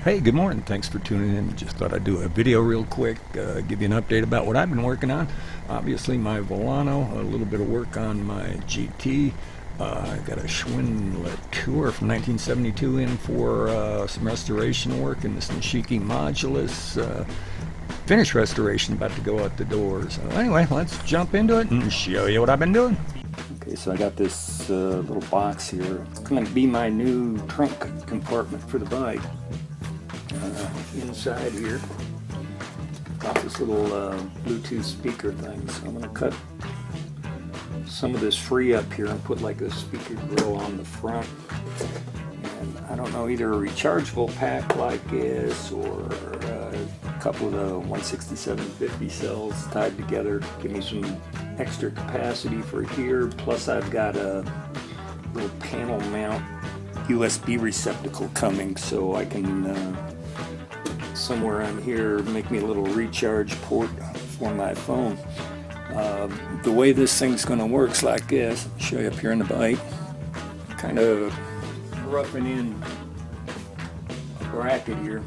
Hey, good morning. Thanks for tuning in. Just thought I'd do a video real quick, give you an update about what I've been working on. Obviously, my Vilano, a little bit of work on my GT. I got a Schwinn Tour from 1972 in for some restoration work in this Nishiki Modulus. Finished restoration, about to go out the door. So anyway, let's jump into it and show you what I've been doing. Okay, so I got this little box here. It's going to be my new trunk compartment for the bike. Inside here, got this little Bluetooth speaker thing, so I'm going to cut some of this free up here and put like a speaker grill on the front. And I don't know, either a rechargeable pack like this or a couple of the 16750 cells tied together to give me some extra capacity for here. Plus I've got a little panel mount USB receptacle coming, so I can somewhere on here make me a little recharge port for my phone. The way this thing's going to work is like this. I'll show you up here in the bike. Kind of roughing in a bracket here.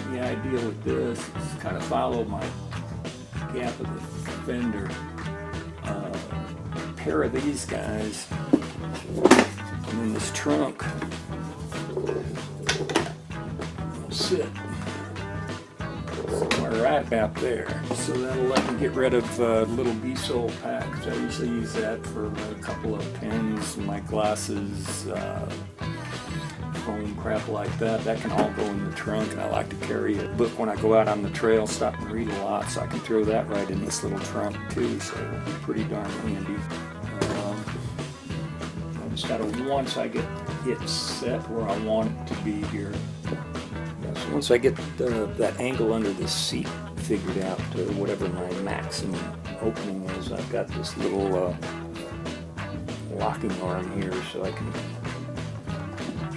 The idea with this is kind of follow my gap of the fender. A pair of these guys, and then this trunk will sit somewhere right about there. So that'll let me get rid of little B-sole packs. I usually use that for a couple of pens, my glasses, phone, crap like that. That can all go in the trunk, and I like to carry a book when I go out on the trail, stop and read a lot, so I can throw that right in this little trunk too, so it'll be pretty darn handy. I just gotta, once I get it set where I want it to be here, so once I get that angle under this seat figured out to whatever my maximum opening is, I've got this little locking arm here so I can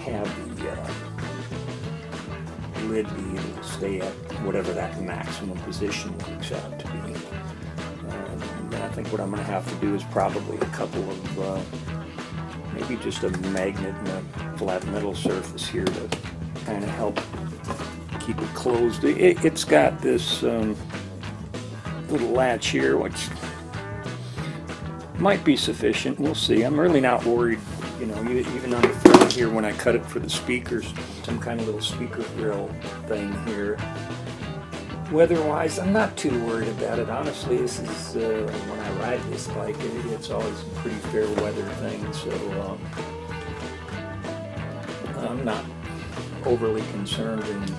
have the lid be able to stay at whatever that maximum position works out to be. And then I think what I'm going to have to do is probably a couple of, maybe just a magnet and a flat metal surface here to kind of help keep it closed. It's got this little latch here, which might be sufficient. We'll see. I'm really not worried. You know, even on the front here, when I cut it for the speakers, some kind of little speaker grill thing here. Weather-wise, I'm not too worried about it. Honestly, this is when I ride this bike, it's always a pretty fair weather thing, so I'm not overly concerned. And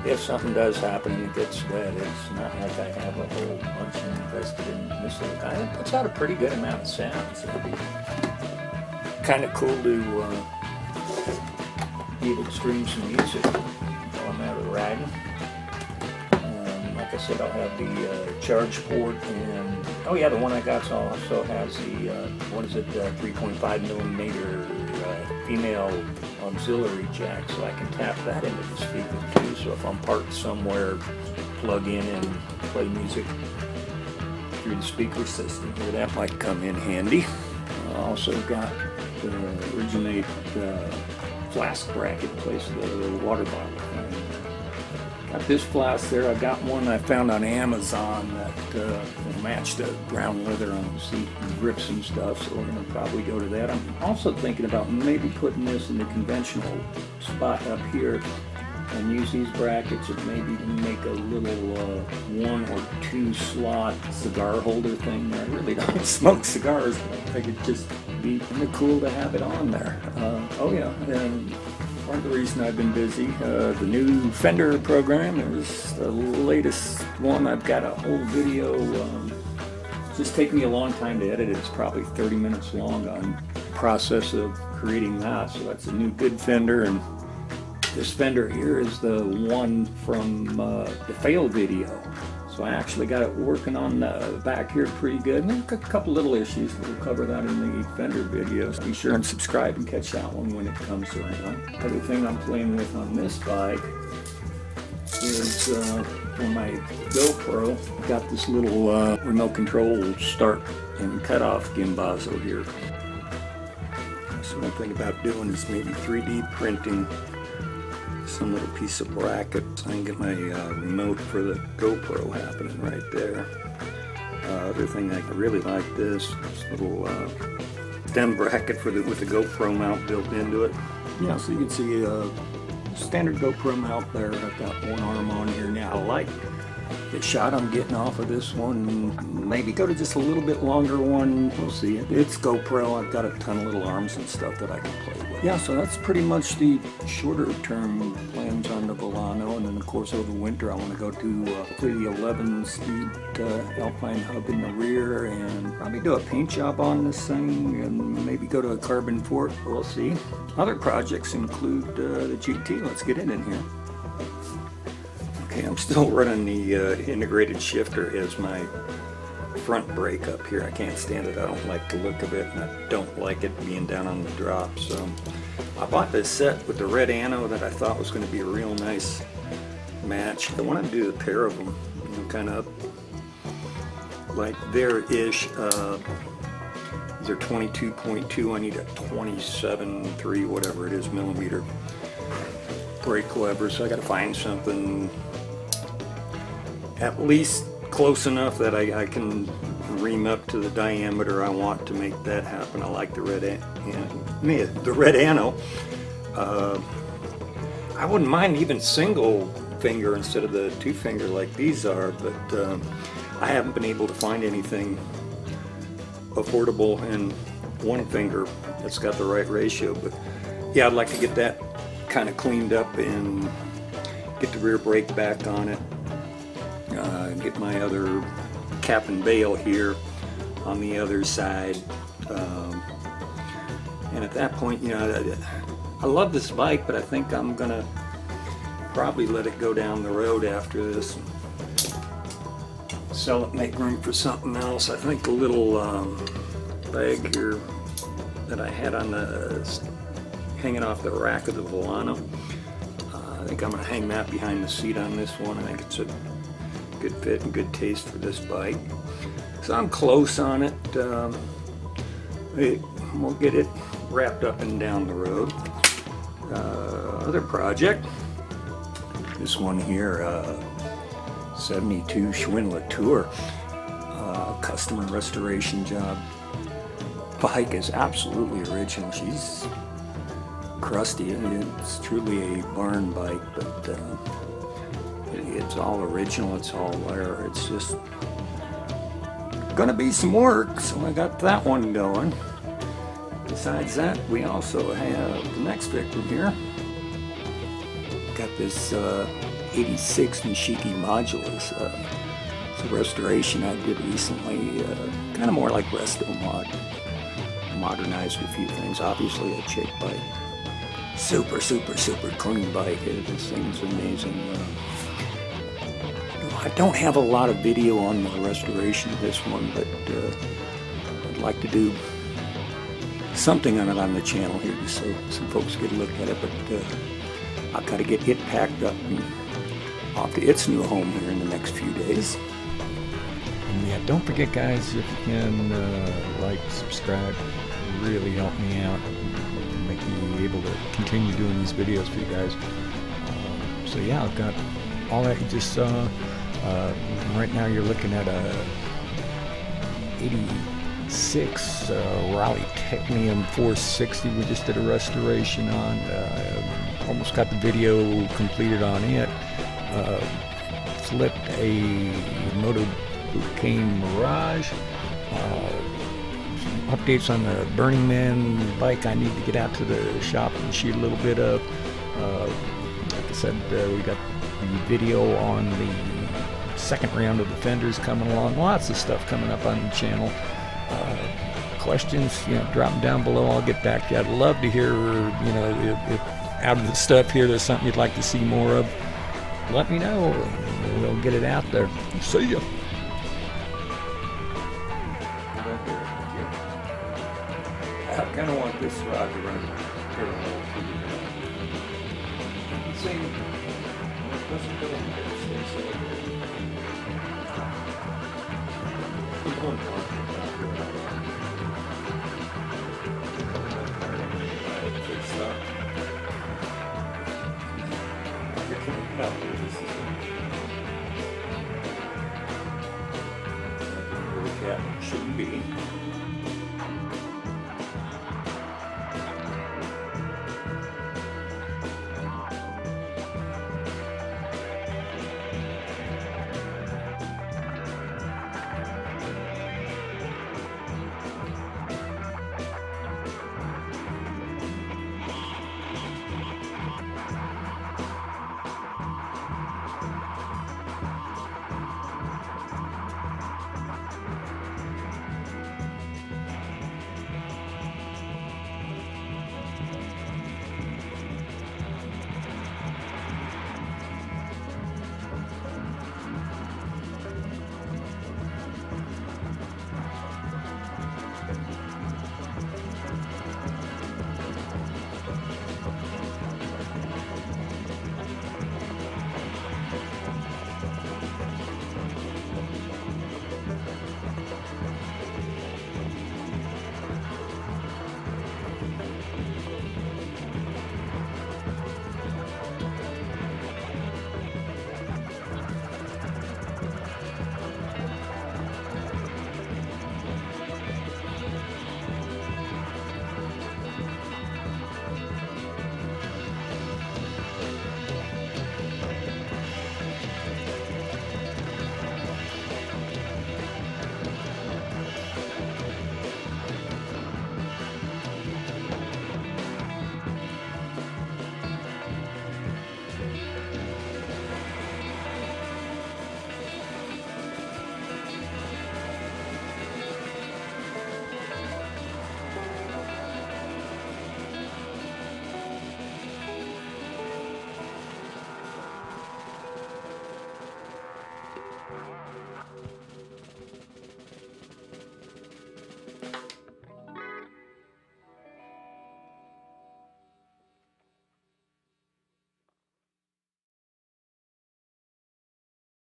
if something does happen and it gets wet, it's not like I have a whole bunch invested in this little guy. It puts out a pretty good amount of sound, so it'll be kind of cool to be able to stream some music while I'm out riding. Like I said, I'll have the charge port, and oh yeah, the one I got also has the 3.5 millimeter female auxiliary jack, so I can tap that into the speaker too. So if I'm parked somewhere, plug in and play music through the speaker system here, that might come in handy. I also got the Originate flask bracket place the water bottle thing. Got this flask there. I got one I found on Amazon that will match the brown leather on the seat and grips and stuff, so we're going to probably go to that. I'm also thinking about maybe putting this in the conventional spot up here and use these brackets and maybe make a little 1 or 2 slot cigar holder thing. I really don't smoke cigars, but I think it'd just be kind of cool to have it on there. Oh yeah, and part of the reason I've been busy, the new Fender program is the latest one. I've got a whole video, it's just taken me a long time to edit it. It's probably 30 minutes long on the process of creating that. So that's a new good Fender, and this Fender here is the one from the fail video. So I actually got it working on the back here pretty good. And there's a couple little issues. We'll cover that in the Fender videos. Be sure and subscribe and catch that one when it comes around. Other thing I'm playing with on this bike is for my GoPro. Got this little remote control start and cut off gimbazo here. So one thing about doing is maybe 3D printing some little piece of bracket so I can get my remote for the GoPro happening right there. Other thing I really like this little stem bracket with the GoPro mount built into it. Yeah, so you can see a standard GoPro mount there. I've got one arm on here now. I like the shot I'm getting off of this one. Maybe go to just a little bit longer one. We'll see. It's GoPro. I've got a ton of little arms and stuff that I can play with. Yeah, so that's pretty much the shorter term plans on the Vilano. And then of course over the winter I want to go to hopefully the 11-speed Alpine hub in the rear and probably do a paint job on this thing and maybe go to a carbon fort. We'll see. Other projects include the GT. Let's get it in here. Okay, I'm still running the integrated shifter as my front brake up here. I can't stand it. I don't like the look of it, and I don't like it being down on the drop. So I bought this set with the red ano that I thought was going to be a real nice match. I want to do a pair of them, you know, kind of like there-ish. These are 22.2. I need a 27.3, whatever it is, millimeter brake lever. So I got to find something at least close enough that I can ream up to the diameter I want to make that happen. I like the red ano. I wouldn't mind even single finger instead of the two finger like these are, but I haven't been able to find anything affordable in one finger that's got the right ratio. But yeah, I'd like to get that kind of cleaned up and get the rear brake back on it. Get my other cap and bail here on the other side, and at that point, you know, I love this bike, but I think I'm gonna probably let it go down the road after this, sell it, make room for something else. I think the little bag here that I had on the hanging off the rack of the Vilano, I think I'm gonna hang that behind the seat on this one. I think it's a good fit and good taste for this bike. So I'm close on it. We'll get it wrapped up and down the road. Other project, this one here, 72 Schwinn Latour, custom restoration job. Bike is absolutely original. She's crusty. It's truly a barn bike, but it's all original, it's all there. It's just gonna be some work, so I got that one going. Besides that, we also have the next victim here. Got this 86 Nishiki Modulus. It's a restoration I did recently, kind of more like resto mod. Modernized a few things, obviously a chick bike. Super clean bike. This thing's amazing. I don't have a lot of video on the restoration of this one, but I'd like to do something on it on the channel here just so some folks get a look at it. But I've got to get it packed up and off to its new home here in the next few days. And yeah, don't forget, guys, if you can like, subscribe, really help me out and make me able to continue doing these videos for you guys. So yeah, I've got all that you just saw. Right now you're looking at a 86 Raleigh Technium 460 we just did a restoration on. Almost got the video completed on it. Flipped a Moto Duquesne Mirage. Some updates on the Burning Man bike I need to get out to the shop and shoot a little bit of. Like I said, we got the video on the second round of the fenders coming along. Lots of stuff coming up on the channel. Questions, you know, drop them down below. I'll get back to you. I'd love to hear, you know, if out of the stuff here there's something you'd like to see more of. Let me know. We'll get it out there. See ya. I kind of want this rod to run parallel to the same. It doesn't go in there. It stays there. One part. No, this is where the cat shouldn't be.